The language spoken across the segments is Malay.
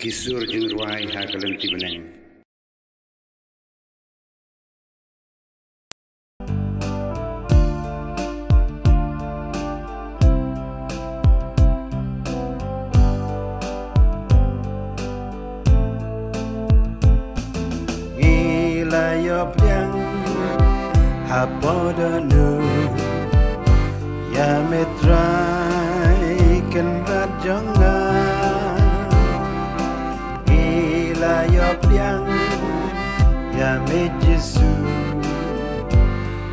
Kisur jeung ruai hageleung ti beneng. Ngilayop yang hapodanu ya metrai ken rajonga Ilayop yang ya me Jesu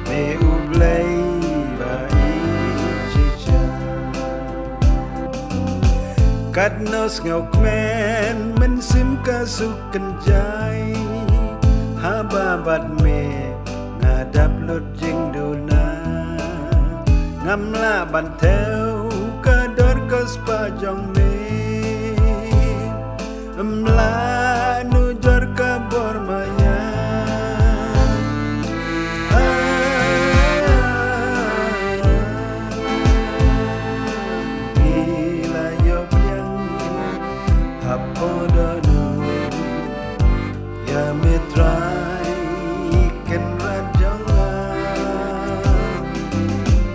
me ublay bai chicha Kadnos ngok men mensim kasuken jai hababat me ngadap lut jing duna ngamla banteu kador kos pajong me Mla nujor kabor maya Ilayop yang hapodanu ya metrai ken rajonga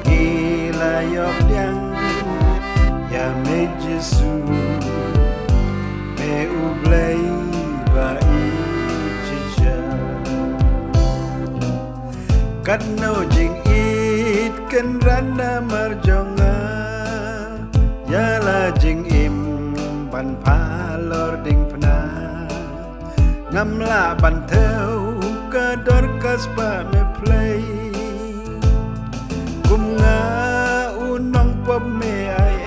Ilayop yang ya me Jesu me ublay bai chicha Kadno jing it ken rana marjonga yala jing im ban palor ding pna ngamla banteu kador kaspa me play kumnga unong pop me ai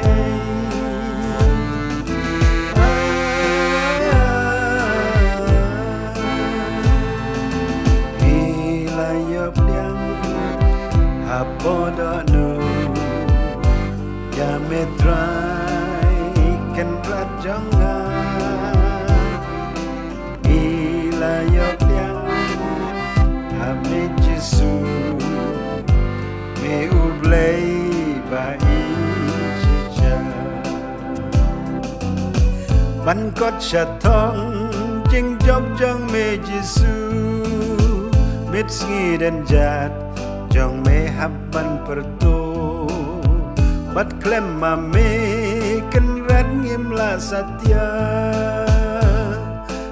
Ilayop yang hapodanu ya metrai ken rajonga Ilayop yang hame Jesu me ublay bai chicha Ban kot chatong jing job jong me Jesu mit sngi dan jat jong me habban perto bat klem ma me ken rat ngimla satya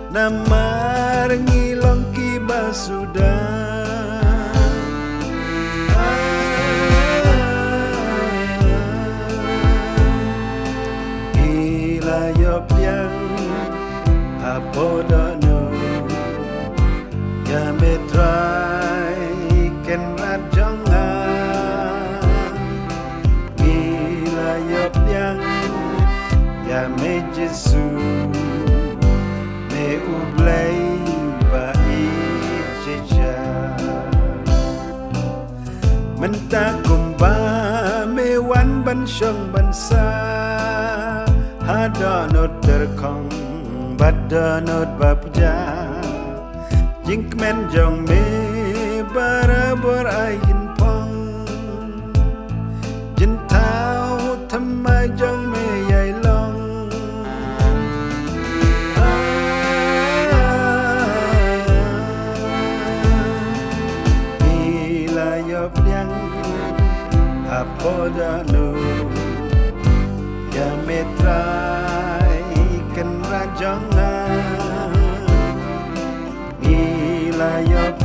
namar ngilong ki basuda Ilayop yang hapodanu ya metrai ken rajonga Ilayop yang ya me Jesu me ublay bai chicha Menta kumba me wan ban shong ban sa hadonot terkong badonot bapja Jingkmen jong me barabor ayin pong Jintao thamai jong me yai long Ilayop yang hapodanu ya metrai ken rajonga Ilayop